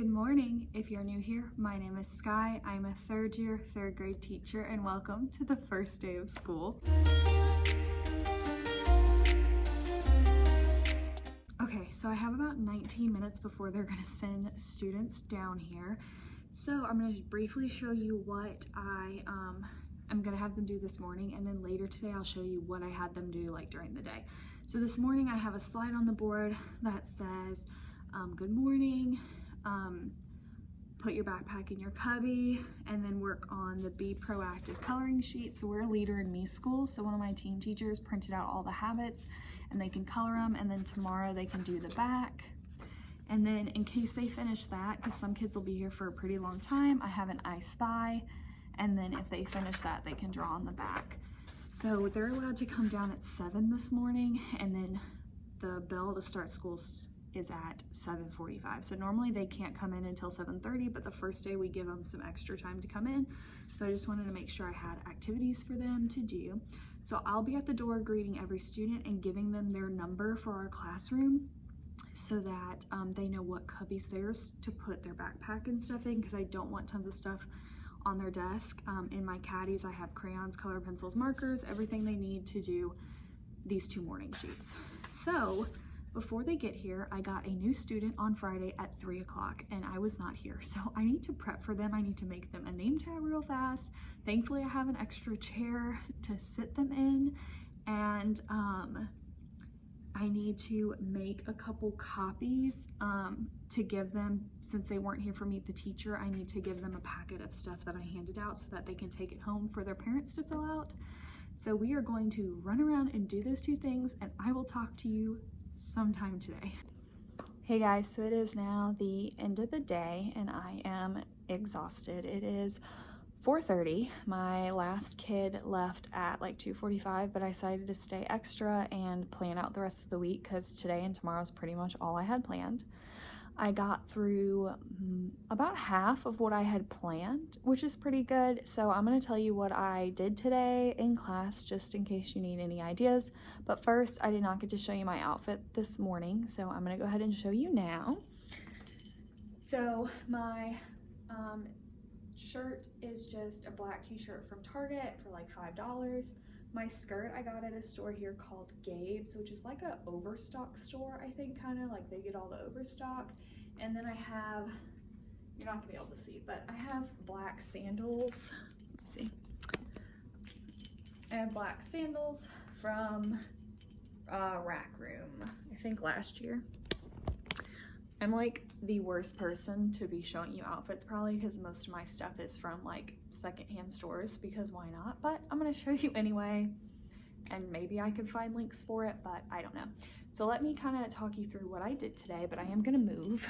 Good morning. If you're new here, my name is Sky. I'm a third year, third grade teacher, and welcome to the first day of school. Okay, so I have about 19 minutes before they're gonna send students down here. So I'm gonna briefly show you what I'm gonna have them do this morning, and then later today I'll show you what I had them do like during the day. So this morning I have a slide on the board that says, good morning, put your backpack in your cubby, and then work on the Be Proactive coloring sheet. So we're a Leader in Me school, so one of my team teachers printed out all the habits and they can color them, and then tomorrow they can do the back. And then in case they finish that, because some kids will be here for a pretty long time, I have an I Spy, and then if they finish that, they can draw on the back. So they're allowed to come down at 7 this morning, and then the bell to start school is at 7:45. So normally they can't come in until 7:30, but the first day we give them some extra time to come in. So I just wanted to make sure I had activities for them to do. So I'll be at the door greeting every student and giving them their number for our classroom so that they know what cubbies theirs to put their backpack and stuff in, because I don't want tons of stuff on their desk. In my caddies, I have crayons, color pencils, markers, everything they need to do these 2 morning sheets. So before they get here, I got a new student on Friday at 3 o'clock and I was not here. So I need to prep for them. I need to make them a name tag real fast. Thankfully, I have an extra chair to sit them in, and I need to make a couple copies to give them. Since they weren't here for Meet the Teacher, I need to give them a packet of stuff that I handed out so that they can take it home for their parents to fill out. So we are going to run around and do those 2 things, and I will talk to you sometime today. Hey guys, so it is now the end of the day and I am exhausted. It is 4:30. My last kid left at like 2:45, but I decided to stay extra and plan out the rest of the week because today and tomorrow is pretty much all I had planned. I got through about half of what I had planned, which is pretty good. So I'm going to tell you what I did today in class, just in case you need any ideas. But first, I did not get to show you my outfit this morning, so I'm going to go ahead and show you now. So my shirt is just a black t-shirt from Target for like $5. My skirt I got at a store here called Gabe's, which is like a overstock store, I think, kind of like they get all the overstock. And then I have, you're not gonna be able to see, but I have black sandals. Let's see. I have black sandals from Rack Room, I think last year. I'm like the worst person to be showing you outfits probably, because most of my stuff is from like secondhand stores, because why not? But I'm gonna show you anyway, and maybe I could find links for it, but I don't know. So let me kind of talk you through what I did today, but I am gonna move.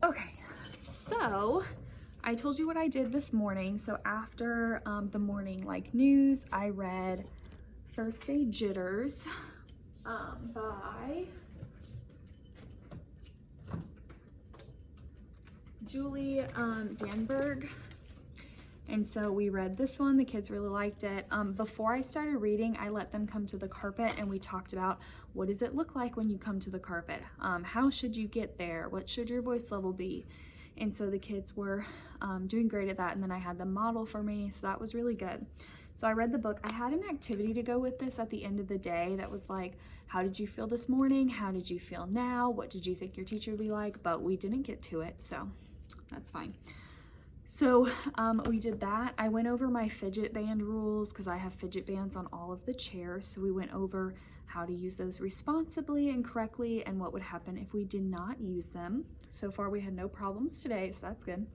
Okay, so I told you what I did this morning. So after the morning like news, I read First Day Jitters by Julie Danberg. And so we read this one. The kids really liked it. Before I started reading, I let them come to the carpet and we talked about what does it look like when you come to the carpet? How should you get there? What should your voice level be? And so the kids were doing great at that. And then I had them model for me, so that was really good. So I read the book. I had an activity to go with this at the end of the day that was like, how did you feel this morning? How did you feel now? What did you think your teacher would be like? But we didn't get to it, so that's fine. So we did that. I went over my fidget band rules because I have fidget bands on all of the chairs. So we went over how to use those responsibly and correctly and what would happen if we did not use them. So far we had no problems today, so that's good.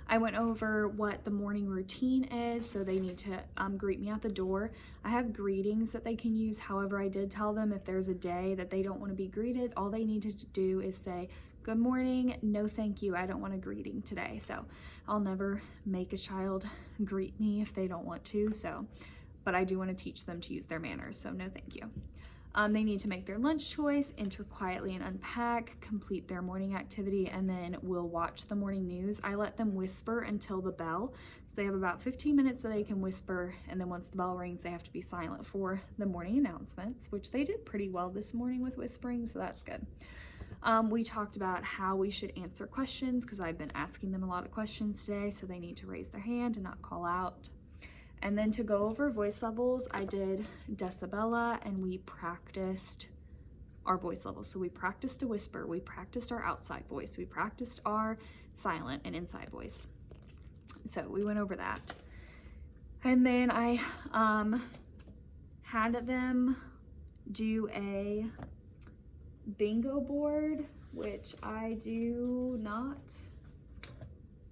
I went over what the morning routine is, so they need to greet me at the door. I have greetings that they can use. However, I did tell them if there's a day that they don't want to be greeted, all they need to do is say, good morning, no thank you, I don't want a greeting today. So I'll never make a child greet me if they don't want to, but I do want to teach them to use their manners, so no thank you. They need to make their lunch choice, enter quietly and unpack, complete their morning activity, and then we'll watch the morning news. I let them whisper until the bell so they have about 15 minutes that they can whisper, and then once the bell rings, they have to be silent for the morning announcements, which they did pretty well this morning with whispering, so that's good. We talked about how we should answer questions, because I've been asking them a lot of questions today, so they need to raise their hand and not call out. And then to go over voice levels, I did Decibella, and we practiced our voice levels. So we practiced a whisper, we practiced our outside voice, we practiced our silent and inside voice. So we went over that. And then I had them do a bingo board, which I do not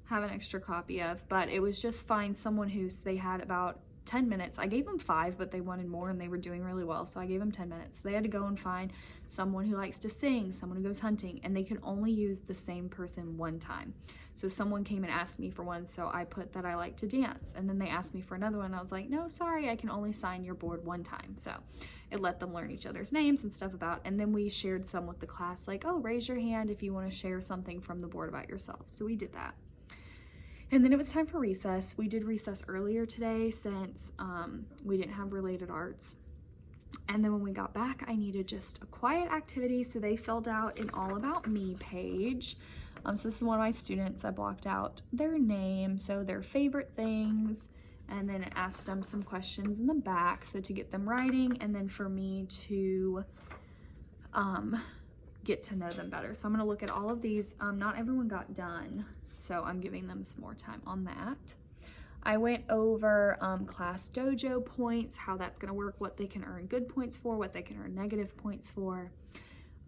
have an extra copy of, but it was just find someone they had about 10 minutes. I gave them 5, but they wanted more and they were doing really well, so I gave them 10 minutes. So they had to go and find someone who likes to sing, someone who goes hunting, and they can only use the same person one time. So someone came and asked me for one, so I put that I like to dance, and then they asked me for another one, and I was like, no, sorry, I can only sign your board one time. So it let them learn each other's names and stuff about, and then we shared some with the class, like, oh, raise your hand if you want to share something from the board about yourself. So we did that. And then it was time for recess. We did recess earlier today since we didn't have related arts. And then when we got back, I needed just a quiet activity. So they filled out an All About Me page. So this is one of my students. I blocked out their name, so their favorite things, and then it asked them some questions in the back. So to get them writing, and then for me to get to know them better. So I'm gonna look at all of these. Not everyone got done, so I'm giving them some more time on that. I went over class dojo points, how that's gonna work, what they can earn good points for, what they can earn negative points for.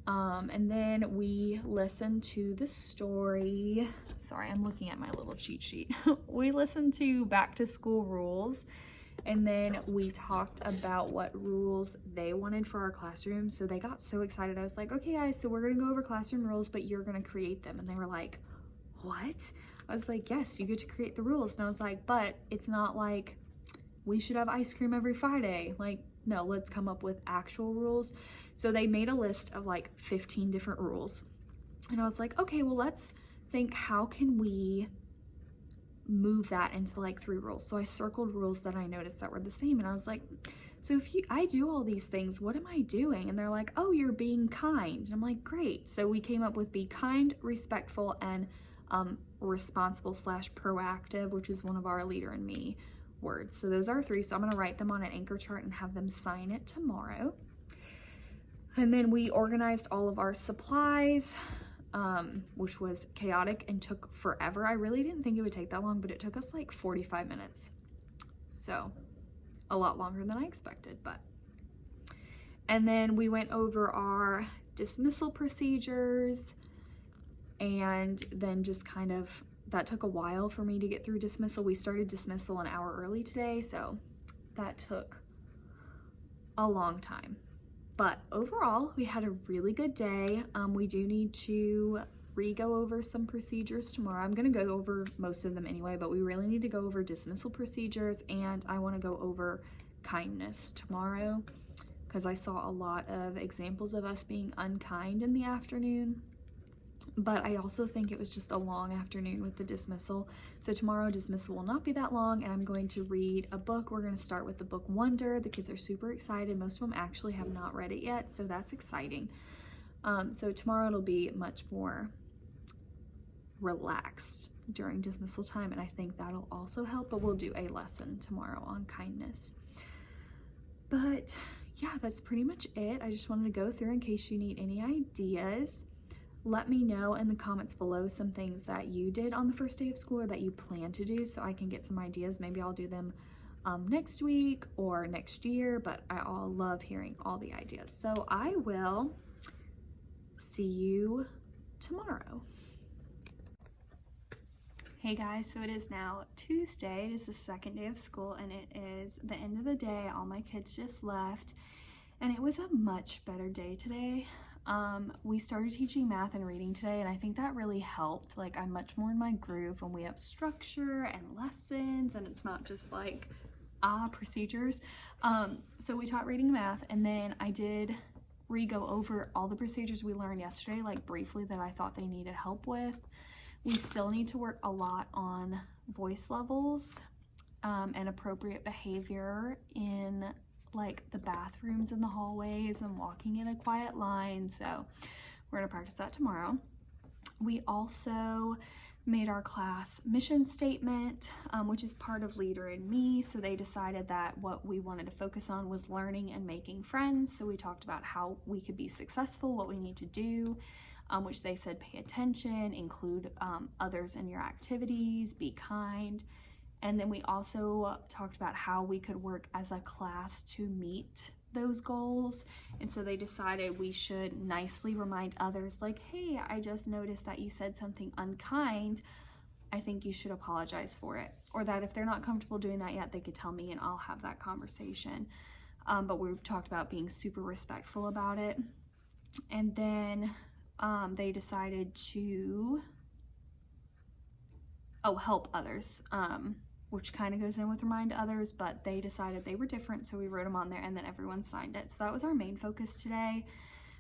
And then we listened to the story. Sorry, I'm looking at my little cheat sheet. We listened to back to school rules, and then we talked about what rules they wanted for our classroom. So they got so excited. I was like, okay guys, so we're gonna go over classroom rules, but you're gonna create them. And they were like, what? I was like, yes, you get to create the rules. And I was like, but it's not like we should have ice cream every Friday. Like, no, let's come up with actual rules. So they made a list of like 15 different rules. And I was like, okay, well, let's think, how can we move that into like 3 rules? So I circled rules that I noticed that were the same. And I was like, so if I do all these things, what am I doing? And they're like, oh, you're being kind. And I'm like, great. So we came up with be kind, respectful, and responsible / proactive, which is one of our Leader in Me words. So those are 3. So I'm going to write them on an anchor chart and have them sign it tomorrow. And then we organized all of our supplies, which was chaotic and took forever. I really didn't think it would take that long, but it took us like 45 minutes. So a lot longer than I expected, but. And then we went over our dismissal procedures, and then just kind of, that took a while for me to get through dismissal. We started dismissal an hour early today, so that took a long time. But overall, we had a really good day. We do need to go over some procedures tomorrow. I'm gonna go over most of them anyway, but we really need to go over dismissal procedures, and I wanna go over kindness tomorrow, because I saw a lot of examples of us being unkind in the afternoon. But I also think it was just a long afternoon with the dismissal. So tomorrow dismissal will not be that long, and I'm going to read a book. We're going to start with the book Wonder. The kids are super excited. Most of them actually have not read it yet, so that's exciting. So tomorrow it'll be much more relaxed during dismissal time, and I think that'll also help, but we'll do a lesson tomorrow on kindness. But yeah, that's pretty much it. I just wanted to go through in case you need any ideas. Let me know in the comments below some things that you did on the first day of school or that you plan to do, so I can get some ideas. Maybe I'll do them next week or next year, but I'll love hearing all the ideas. So I will see you tomorrow. Hey guys, so it is now Tuesday. It is the second day of school, and it is the end of the day. All my kids just left, and it was a much better day today. We started teaching math and reading today, and I think that really helped. Like, I'm much more in my groove when we have structure and lessons, and it's not just like procedures. So we taught reading and math, and then I did go over all the procedures we learned yesterday, like briefly, that I thought they needed help with. We still need to work a lot on voice levels and appropriate behavior in like the bathrooms and the hallways and walking in a quiet line. So we're gonna practice that tomorrow. We also made our class mission statement, which is part of Leader in Me. So they decided that what we wanted to focus on was learning and making friends. So we talked about how we could be successful, what we need to do, which they said pay attention, include others in your activities, be kind. And then we also talked about how we could work as a class to meet those goals. And so they decided we should nicely remind others, like, hey, I just noticed that you said something unkind. I think you should apologize for it. Or that if they're not comfortable doing that yet, they could tell me and I'll have that conversation. But we've talked about being super respectful about it. And then they decided to help others, which kind of goes in with remind others, but they decided they were different, so we wrote them on there and then everyone signed it. So that was our main focus today.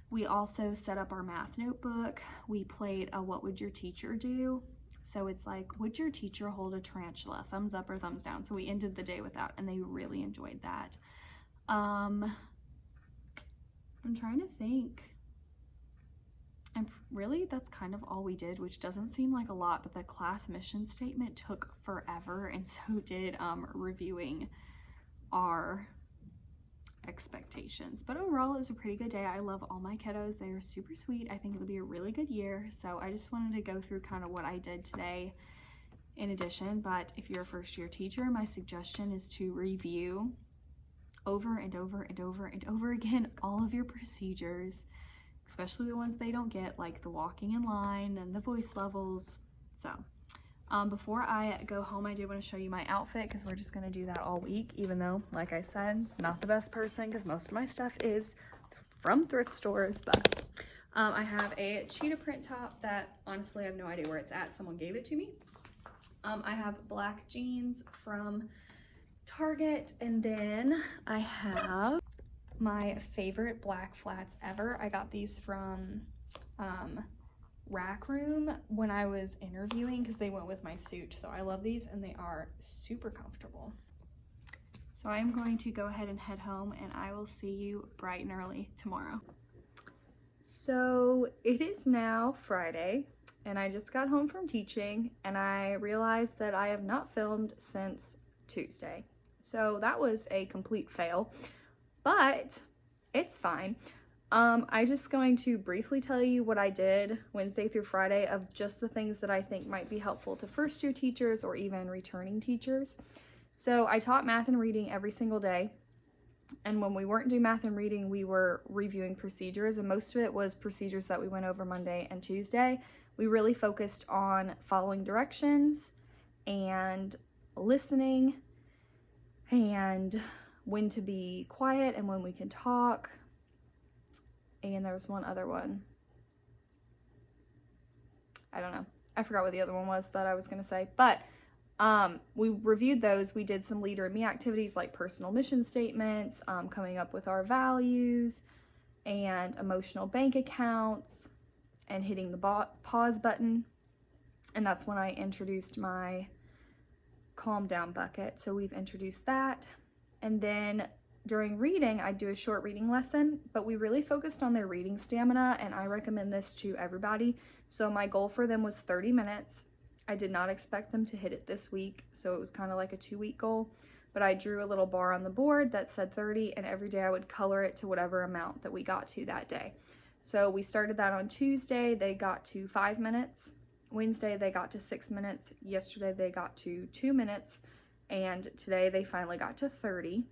We also set up our math notebook. We played a what would your teacher do? So it's like, would your teacher hold a tarantula? Thumbs up or thumbs down? So we ended the day with that and they really enjoyed that. I'm trying to think. And really, that's kind of all we did, which doesn't seem like a lot, but the class mission statement took forever, and so did reviewing our expectations. But overall, it was a pretty good day. I love all my kiddos. They are super sweet. I think it'll be a really good year. So I just wanted to go through kind of what I did today in addition. But if you're a first-year teacher, my suggestion is to review over and over and over and over again all of your procedures, especially the ones they don't get, like the walking in line and the voice levels. So before I go home, I did want to show you my outfit because we're just going to do that all week, even though, like I said, not the best person because most of my stuff is from thrift stores. But I have a cheetah print top that honestly I have no idea where it's at. Someone gave it to me. I have black jeans from Target, and then I have my favorite black flats ever. I got these from Rack Room when I was interviewing because they went with my suit. So I love these and they are super comfortable. So I'm going to go ahead and head home and I will see you bright and early tomorrow. So it is now Friday and I just got home from teaching and I realized that I have not filmed since Tuesday. So that was a complete fail. But it's fine. I'm just going to briefly tell you what I did Wednesday through Friday of just the things that I think might be helpful to first year teachers or even returning teachers. So I taught math and reading every single day. And when we weren't doing math and reading, we were reviewing procedures, and most of it was procedures that we went over Monday and Tuesday. We really focused on following directions and listening and when to be quiet and when we can talk. And there was one other one. I don't know. I forgot what the other one was that I was going to say. But we reviewed those. We did some Leader in Me activities like personal mission statements, coming up with our values, and emotional bank accounts, and hitting the pause button. And that's when I introduced my calm down bucket. So we've introduced that. And then during reading, I do a short reading lesson, but we really focused on their reading stamina, and I recommend this to everybody. So my goal for them was 30 minutes. I did not expect them to hit it this week, so it was kind of like a 2-week goal, but I drew a little bar on the board that said 30, and every day I would color it to whatever amount that we got to that day. So we started that on Tuesday. They got to 5 minutes. Wednesday, they got to 6 minutes. Yesterday, they got to 2 minutes. And today they finally got to 30.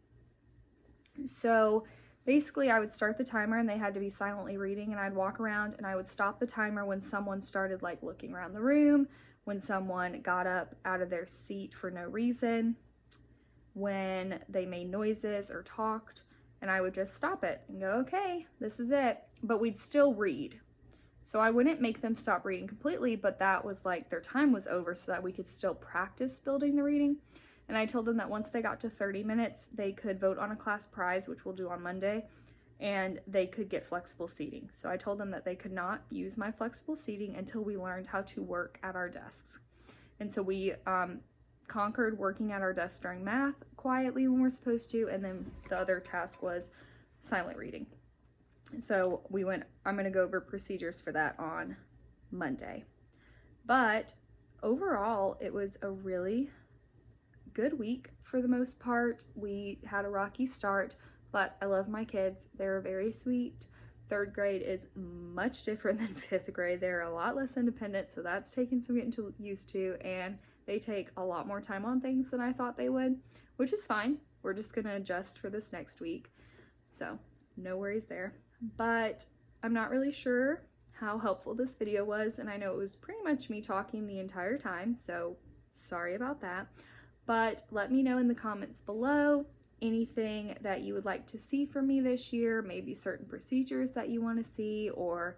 So basically I would start the timer and they had to be silently reading, and I'd walk around and I would stop the timer when someone started like looking around the room, when someone got up out of their seat for no reason, when they made noises or talked, and I would just stop it and go, okay, this is it. But we'd still read. So I wouldn't make them stop reading completely, but that was like their time was over so that we could still practice building the reading. And I told them that once they got to 30 minutes, they could vote on a class prize, which we'll do on Monday, and they could get flexible seating. So I told them that they could not use my flexible seating until we learned how to work at our desks. And so we conquered working at our desk during math quietly when we're supposed to, and then the other task was silent reading. So I'm gonna go over procedures for that on Monday. But overall, it was a really good week for the most part. We had a rocky start, but I love my kids. They're very sweet. 3rd grade is much different than 5th grade. They're a lot less independent, so that's taking some getting used to, and they take a lot more time on things than I thought they would, which is fine. We're just gonna adjust for this next week, so no worries there. But I'm not really sure how helpful this video was, and I know it was pretty much me talking the entire time, so sorry about that. But let me know in the comments below anything that you would like to see from me this year, maybe certain procedures that you want to see, or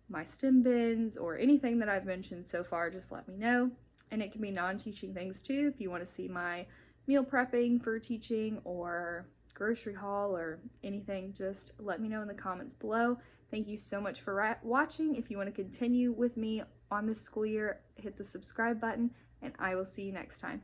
my stem bins, or anything that I've mentioned so far. Just let me know. And it can be non-teaching things too. If you want to see my meal prepping for teaching or grocery haul or anything, just let me know in the comments below. Thank you so much for watching. If you want to continue with me on this school year, hit the subscribe button, and I will see you next time.